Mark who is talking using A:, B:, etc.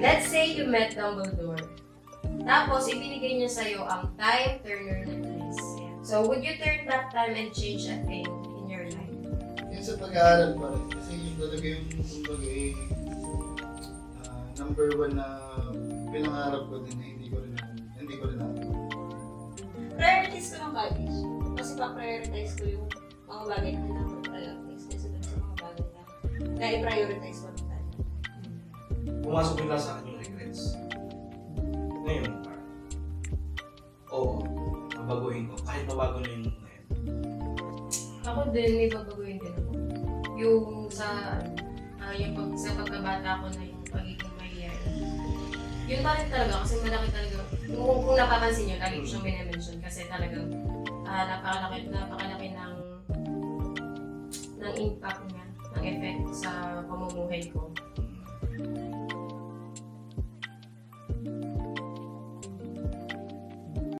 A: Let's say you met Dumbledore. Tapos, ibinigay niya sa'yo ang time turner necklace. So, would you turn back time and change a thing in your life?
B: Yung sa pag-aaral pa rin. Kasi yung talaga yung kumbaga number one na pinangarap ko din na hindi ko rin ako.
C: Priorities ko ng college. Kasi pa-prioritize ko yung mga bagay na kailangan prioritize kasi dun sa mga bagay na i-prioritize ko ng time.
D: Pumasok bigla sa akin yung regrets. Ngayon, oo, babaguhin ko. Kahit mabago na yung ngayon.
A: Ako din, may babaguhin din ako. Yung sa pagkabata ko na yung pagiging mahihayin. Yun pa rin talaga kasi malaki talaga. Kung napapansin nyo, lagi ko siyang minamention kasi talagang napakalaki ng impact niya, ng effect sa pamumuhay ko.